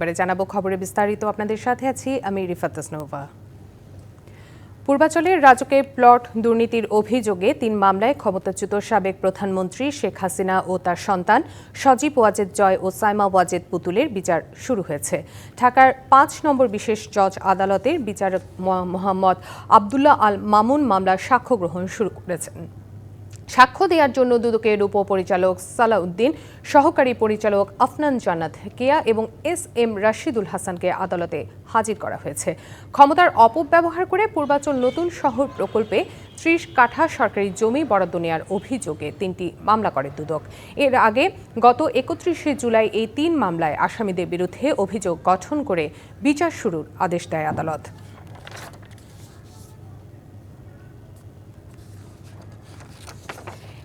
এবারে জানাবো খবরে বিস্তারিত। আপনাদের সাথে আছি আমি রিফাত তাসনোভা। পূর্বাঞ্চলের রাজুকের প্লট দুর্নীতির অভিযোগে ৩ মামলায় ক্ষমতাচ্যুত সাবেক প্রধানমন্ত্রী শেখ হাসিনা ও তার সন্তান সজীব ওয়াজেদ জয় ও সাইমা ওয়াজেদ পুতুলের বিচার শুরু হয়েছে। ঢাকার ৫ নম্বর বিশেষ জজ আদালতের বিচারক মোহাম্মদ আবদুল্লাহ আল মামুন মামলার সাক্ষ্য গ্রহণ শুরু করেছেন। সাক্ষ্য দেওয়ার জন্য দুদকের উপপরিচালক সালাউদ্দিন, সহকারী পরিচালক আফনান জান্নাত কিয়া এবং এস.এম. রাশিদুল হাসানকে আদালতে হাজির করা হয়েছে। ক্ষমতার অপব্যবহার করে পূর্বাঞ্চল নতুন শহর প্রকল্পে ৩০ কাঠা সরকারি জমি বরাদ্দ নেওয়ার অভিযোগে ৩টি মামলা করে দুদক। এর আগে গত ৩১শে জুলাই এই ৩ মামলায় আসামিদের বিরুদ্ধে অভিযোগ গঠন করে বিচার শুরুর আদেশ দেয় আদালত।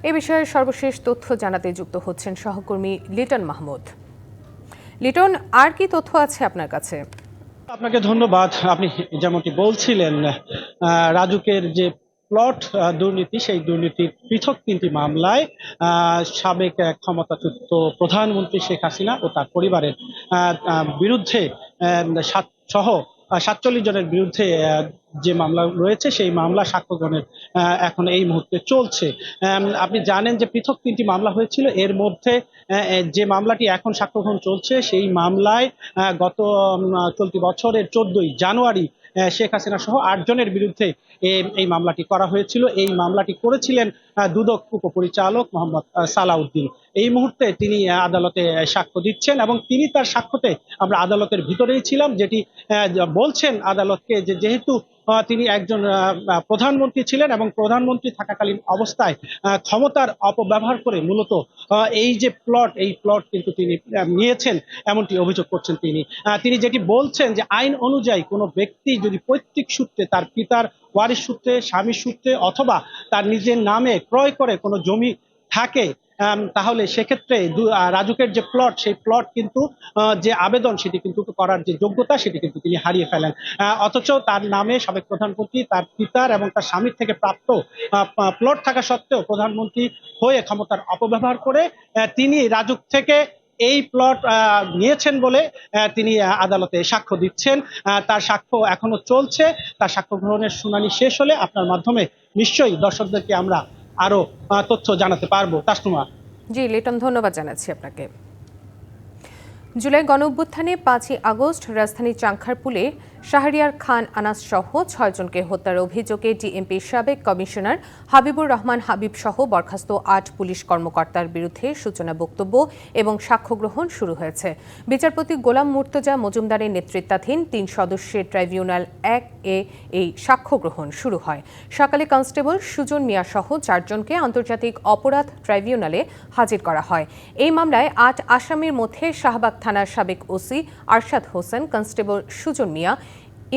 এ বিষয়ে সর্বশেষ তথ্য জানাতে যুক্ত হচ্ছেন সহকর্মী লিটন মাহমুদ। লিটন, আর কি তথ্য আছে আপনার কাছে? আপনাকে ধন্যবাদ। আপনি যেমনটি বলছিলেন, রাজুকের যে প্লট দুর্নীতি, সেই দুর্নীতির পৃথক 3টি মামলায় সাবেক ক্ষমতাচ্যুত প্রধানমন্ত্রী শেখ হাসিনা ও তার পরিবারের বিরুদ্ধে সহ ৪৭ জনের বিরুদ্ধে যে মামলা রয়েছে, সেই মামলা সাক্ষ্য গ্রহণের এখন এই মুহূর্তে চলছে। আপনি জানেন যে পৃথক 3টি মামলা হয়েছিল। এর মধ্যে যে মামলাটি এখন সাক্ষ্য গ্রহণ চলছে, সেই মামলায় গত চলতি বছরের 14ই জানুয়ারি শেখ হাসিনা সহ 8 জনের বিরুদ্ধে এই মামলাটি করা হয়েছিল। এই মামলাটি করেছিলেন দুদক উপপরিচালক মোহাম্মদ সালাউদ্দিন। এই মুহূর্তে তিনি আদালতে সাক্ষ্য দিচ্ছেন এবং তিনি তার সাক্ষ্যতে আমরা আদালতের ভিতরেই ছিলাম, যেটি বলছেন আদালতকে যে যেহেতু তিনি একজন প্রধানমন্ত্রী ছিলেন এবং প্রধানমন্ত্রী থাকাকালীন অবস্থায় ক্ষমতার অপব্যবহার করে মূলত এই যে এই প্লট কিন্তু তিনি নিয়েছেন, এমনটি অভিযোগ করছেন তিনি যেটি বলছেন যে আইন অনুযায়ী কোনো ব্যক্তি যদি পৈতৃক সূত্রে তার পিতার ওয়ারিশ সূত্রে, স্বামীর সূত্রে অথবা তার নিজের নামে ক্রয় করে কোনো জমি থাকে, তাহলে সেক্ষেত্রে রাজুকের যে প্লট, সেই প্লট কিন্তু যে আবেদন সেটি কিন্তু করার যে যোগ্যতা সেটি কিন্তু তিনি হারিয়ে ফেলেন। অথচ তার নামে সাবেক প্রধানমন্ত্রী, তার পিতার এবং তার স্বামীর থেকে প্রাপ্ত প্লট থাকা সত্ত্বেও প্রধানমন্ত্রী হয়ে ক্ষমতার অপব্যবহার করে তিনি রাজুক থেকে এই প্লট নিয়েছেন বলে তিনি আদালতে সাক্ষ্য দিচ্ছেন। তার সাক্ষ্য এখনো চলছে। তার সাক্ষ্য গ্রহণের শুনানি শেষ হলে আপনার মাধ্যমে নিশ্চয়ই দর্শকদেরকে আমরা আরো তথ্য জানাতে পারবো। তাসনুমা। জি লিটন, ধন্যবাদ জানাচ্ছি আপনাকে। জুলাই গণঅভ্যুত্থানে 5ই আগস্ট রাজধানীর চাংখারপুলে শাহরিয়ার খান আনাস সহ 6 জনকে হত্যার অভিযোগে ডিএমপির সাবেক কমিশনার হাবিবুর রহমান হাবিব সহ বরখাস্ত 8 পুলিশ কর্মকর্তার বিরুদ্ধে সূচনা বক্তব্য এবং সাক্ষ্য গ্রহণ শুরু হয়েছে। বিচারপতি গোলাম মুর্তজা মজুমদারের নেতৃত্বাধীন 3 সদস্যের ট্রাইব্যুনাল 1-এ এই সাক্ষ্য গ্রহণ শুরু হয়। সকালে কনস্টেবল সুজন মিয়া সহ 4 জনকে আন্তর্জাতিক অপরাধ ট্রাইব্যুনালে হাজির করা হয়। এই মামলায় 8 আসামির মধ্যে শাহবাগ থানার সাবেক ওসি আরশাদ হোসেন, কনস্টেবল সুজন মিয়া,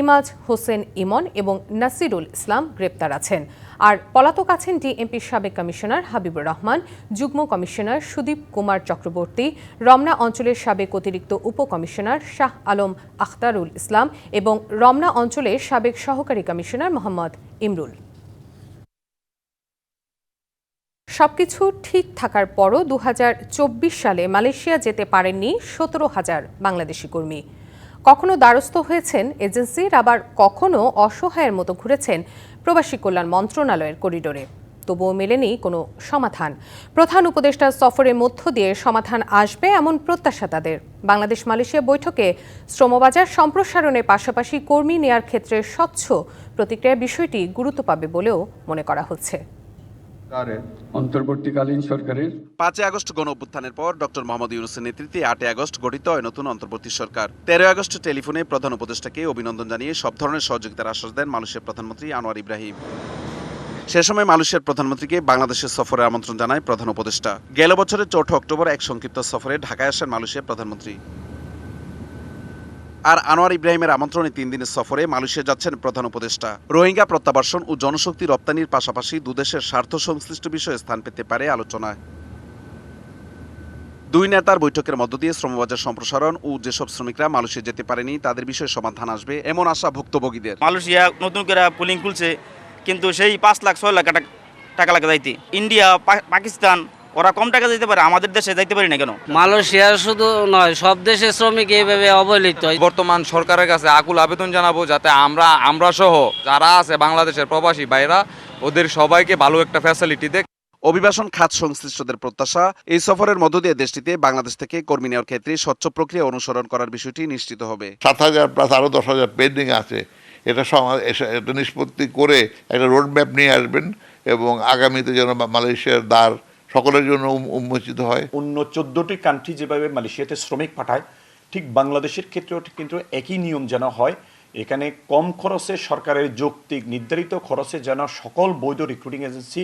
ইমাজ হোসেন ইমন এবং নাসিরুল ইসলাম গ্রেপ্তার আছেন। আর পলাতক আছেন ডিএমপির সাবেক কমিশনার হাবিবুর রহমান, যুগ্ম কমিশনার সুদীপ কুমার চক্রবর্তী, রমনা অঞ্চলের সাবেক অতিরিক্ত উপকমিশনার শাহ আলম আখতারুল ইসলাম এবং রমনা অঞ্চলের সাবেক সহকারী কমিশনার মোহাম্মদ ইমরুল। সবকিছু ঠিক থাকার পরও 2024 সালে মালয়েশিয়া যেতে পারেননি 17,000 বাংলাদেশি কর্মী। কখনো দ্বারস্থ হয়েছেন এজেন্সির, আবার কখনো অসহায়ের মতো ঘুরেছেন প্রবাসী কল্যাণ মন্ত্রণালয়ের করিডোরে। তবুও মেলেনি কোনো সমাধান। প্রধান উপদেষ্টার সফরের মধ্য দিয়ে সমাধান আসবে এমন প্রত্যাশা তাদের। বাংলাদেশ মালয়েশিয়া বৈঠকে শ্রমবাজার সম্প্রসারণের পাশাপাশি কর্মী নেয়ার ক্ষেত্রে স্বচ্ছ প্রতিক্রিয়ার বিষয়টি গুরুত্ব পাবে বলেও মনে করা হচ্ছে। অন্তর্বর্তীকালীন সরকারের 5 আগস্ট গণ অভ্যুত্থানের পর ডক্টর মোহাম্মদ ইউনূসের নেতৃত্বে 8 আগস্ট গঠিত হয় নতুন অন্তর্বর্তী সরকার। 13 আগস্ট টেলিফোনে প্রধান উপদেষ্টাকে অভিনন্দন জানিয়ে সব ধরনের সহযোগিতার আশ্বাস দেন মালয়েশিয়ার প্রধানমন্ত্রী আনোয়ার ইব্রাহিম। সে সময় মালয়েশিয়ার প্রধানমন্ত্রীকে বাংলাদেশের সফরের আমন্ত্রণ জানায় প্রধান উপদেষ্টা। গেল বছরের 4 অক্টোবর এক সংক্ষিপ্ত সফরে ঢাকায় আসেন মালয়েশিয়ার প্রধানমন্ত্রী। আর আনোয়ার ইব্রাহিমের আমন্ত্রণে 3 দিনের সফরে মালয়েশিয়া যাচ্ছেন প্রধান উপদেষ্টা। রোহিঙ্গা প্রত্যাবাসন ও জনশক্তি রপ্তানির পাশাপাশি দুদেশের স্বার্থ সংশ্লিষ্ট বিষয়ে স্থান পেতে পারে আলোচনায়। 2 নেতার বৈঠকের মধ্য দিয়ে শ্রমবাজার সম্প্রসারণ ও যেসব শ্রমিকরা মালয়েশিয়া যেতে পারেনি তাদের বিষয়ে সমাধান আসবে এমন আশা ভুক্তভোগীদের। মালয়েশিয়া নতুন করে পুলিং খুলছে, কিন্তু সেই 5 লাখ 6 লাখ টাকা লাগে যাইতে। ইন্ডিয়া, পাকিস্তান ওরা কম টাকা দিতে পারে, আমাদের দেশে যাইতে পারি না কেন? মালয়েশিয়া শুধু নয়, সব দেশের শ্রমিক এইভাবে অবহেলিত হয়। বর্তমান সরকারের কাছে আকুল আবেদন জানাবো যাতে আমরা সহ যারা আছে বাংলাদেশের প্রবাসী ভাইরা ওদের সবাইকে ভালো একটা ফ্যাসিলিটি দেয়। অভিবাসন খাত সংশ্লিষ্টদের প্রত্যাশা, এই সফরের মধ্য দিয়ে দেশটিতে বাংলাদেশ থেকে কর্মী নেওয়ার ক্ষেত্রে স্বচ্ছ প্রক্রিয়া অনুসরণ করার বিষয়টি নিশ্চিত হবে। 7,000 প্লাস আরও 10,000 পেন্ডিং আছে, এটা এটা নিষ্পত্তি করে একটা রোড ম্যাপ নিয়ে আসবেন এবং আগামীতে যেন মালয়েশিয়ার দ্বার সকলের জন্য উন্মোচিত হয়। অন্য 14টি কান্ট্রি যেভাবে মালয়েশিয়াতে শ্রমিক পাঠায়, ঠিক বাংলাদেশের ক্ষেত্রেও কিন্তু একই নিয়ম যেন হয়। এখানে কম খরচে, সরকারের যৌক্তিক নির্ধারিত খরচে যেন সকল বৈধ রিক্রুটিং এজেন্সি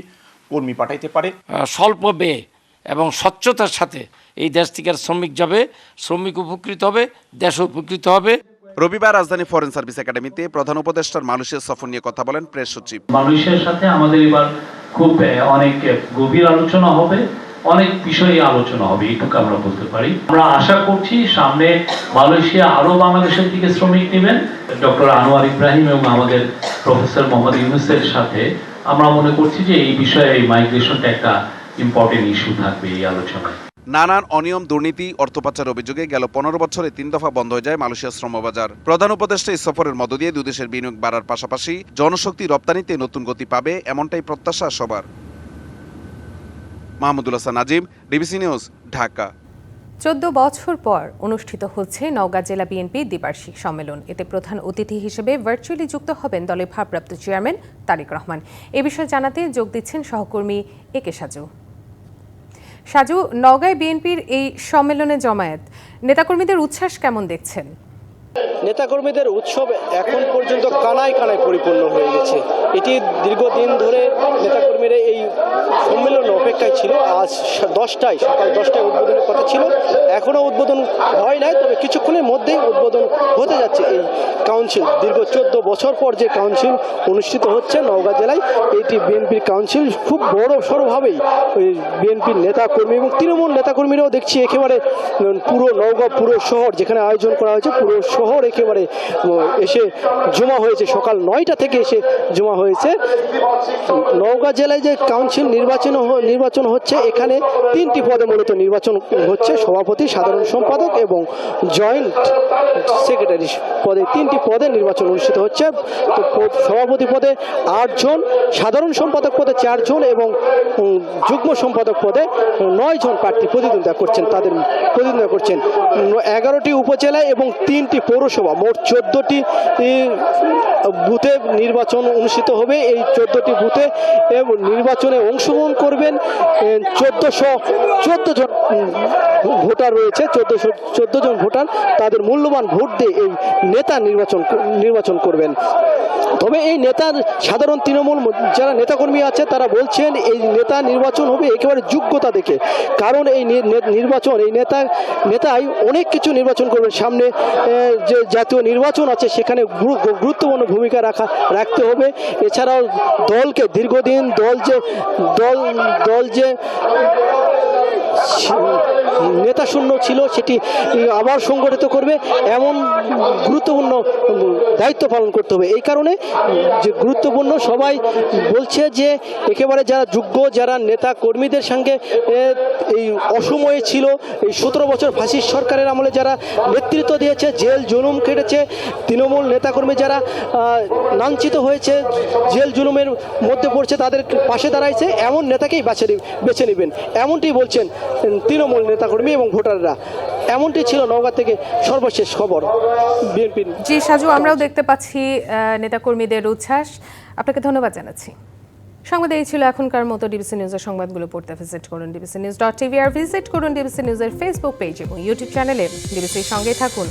কর্মী পাঠাইতে পারে। স্বল্প ব্যয় এবং স্বচ্ছতার সাথে এই দেশ থেকে শ্রমিক যাবে, শ্রমিক উপকৃত হবে, দেশ উপকৃত হবে। রবিবার রাজধানী ফরেন সার্ভিস একাডেমিতে প্রধান উপদেষ্টার মালয়েশিয়া সফর নিয়ে কথা বলেন প্রেস সচিব। মালয়েশিয়ার সাথে আমাদের এবার খুব অনেক গভীর আলোচনা হবে, অনেক বিষয়ে আলোচনা হবে, এইটুকু আমরা বলতে পারি। আমরা আশা করছি সামনে মালয়েশিয়া আরো বাংলাদেশের দিকে শ্রমিক নেবেন। ডক্টর আনোয়ার ইব্রাহিম এবং আমাদের প্রফেসর মোহাম্মদ ইউনূসের সাথে আমরা মনে করছি যে এই বিষয়ে এই মাইগ্রেশনটা একটা ইম্পর্টেন্ট ইস্যু থাকবে এই আলোচনায়। নানান অনিয়ম, দুর্নীতি, অর্থ পাচার অভিযোগে গেল 15 বছরে 3 দফা বন্ধ হয়ে যায় মালয়েশিয়ার শ্রমবাজার। প্রধান উপদেষ্টা এই সফরের মধ্য দিয়ে দুদেশের বিনিয়োগ বাড়ার পাশাপাশি জনশক্তি রপ্তানিতে নতুন গতি পাবে, এমনটাই প্রত্যাশা সবার। Mahmudul Hasan Nazim, DBC news, Dhaka. 14 বছর পর অনুষ্ঠিত হচ্ছে নওগাঁ জেলা বিএনপি দ্বিবার্ষিক সম্মেলন। এতে প্রধান অতিথি হিসেবে ভার্চুয়ালি যুক্ত হবেন দলের ভারপ্রাপ্ত চেয়ারম্যান তারেক রহমান। এ বিষয়ে জানাতে যোগ দিচ্ছেন সহকর্মী একে সাজু। নওগাঁয় বিএনপির এই সম্মেলনে জমায়েত, নেতাকর্মীদের উচ্ছ্বাস কেমন দেখছেন? নেতাকর্মীদের উৎসব এখন পর্যন্ত কানায় কানায় পরিপূর্ণ হয়ে গেছে। এটি দীর্ঘদিন ধরে নেতাকর্মীরা এই সম্মেলন অপেক্ষায় ছিল। আজ সকাল 10টায় উদ্বোধনের কথা ছিল, এখনও উদ্বোধন হয় নাই, তবে কিছুক্ষণের মধ্যেই উদ্বোধন হতে যাচ্ছে এই কাউন্সিল। দীর্ঘ 14 বছর পর যে কাউন্সিল অনুষ্ঠিত হচ্ছে নওগাঁ জেলায়, এটি বিএনপির কাউন্সিল। খুব বড় সড়োভাবেই ওই বিএনপির নেতাকর্মী এবং তৃণমূল নেতাকর্মীরাও দেখছি একেবারে পুরো নওগাঁ পুরো শহর যেখানে আয়োজন করা হয়েছে, পুরো শহর একেবারে এসে জমা হয়েছে। সকাল 9টা থেকে এসে জমা হয়েছে। নওগাঁ জেলায় যে কাউন্সিল নির্বাচন হচ্ছে, এখানে 3টি পদে মূলত নির্বাচন হচ্ছে, সভাপতি, সাধারণ সম্পাদক এবং জয়েন্ট সেক্রেটারি পদে। 3টি পদে নির্বাচন অনুষ্ঠিত হচ্ছে। তো সভাপতি পদে 8 জন, সাধারণ সম্পাদক পদে 4 জন এবং যুগ্ম সম্পাদক পদে 9 জন প্রার্থী প্রতিদ্বন্দ্বিতা করছেন। 11টি উপজেলায় এবং 3টি পৌরসভা, মোট 14টি বুথে নির্বাচন অনুষ্ঠিত হবে। এই 14টি বুথে নির্বাচনে অংশগ্রহণ করবেন 1414 জন ভোটার রয়েছে। 1414 জন ভোটার তাদের মূল্যবান ভোট দিয়ে এই নেতা নির্বাচন করবেন। তবে এই নেতার সাধারণ তৃণমূল যারা নেতাকর্মী আছে তারা বলছেন এই নেতা নির্বাচন হবে একেবারে যোগ্যতা দেখে। কারণ এই নির্বাচন, এই নেতাই অনেক কিছু নির্বাচন করবেন। সামনে যে জাতীয় নির্বাচন আছে সেখানে গুরুত্বপূর্ণ ভূমিকা রাখতে হবে। এছাড়াও দলকে দীর্ঘদিন দল যে নেতা শূন্য ছিল সেটি আবার সংগঠিত করবে, এমন গুরুত্বপূর্ণ দায়িত্ব পালন করতে হবে। এই কারণে যে গুরুত্বপূর্ণ, সবাই বলছে যে একেবারে যারা যোগ্য, যারা নেতা কর্মীদের সঙ্গে এই অসময়ে ছিল, এই 17 বছর ফাঁসির সরকারের আমলে যারা নেতৃত্ব দিয়েছে, জেল জুলুম কেটেছে, তৃণমূল নেতাকর্মী যারা লাঞ্ছিত হয়েছে, জেল জুলুমের মধ্যে পড়ছে, তাদের পাশে দাঁড়াইছে, এমন নেতাকেই বেছে নেবেন, এমনটি বলছেন তৃণমূল নেতাকর্মী এবং ভোটাররা। এমনটি ছিল নওগাঁ থেকে সর্বশেষ খবর বিএনপির। জি সাজু, আমরাও দেখতে পাচ্ছি নেতাকর্মীদের উচ্ছ্বাস। আপনাকে ধন্যবাদ জানাচ্ছি। সংবাদ এই ছিল এখনকার মতো। ডিবিসি নিউজের সংবাদগুলো পড়তে ভিজিট করুন dbcnews.tv আর ভিজিট করুন ডিবিসি নিউজের ফেসবুক পেজ এবং ইউটিউব চ্যানেলে। ডিবিসির সঙ্গে থাকুন।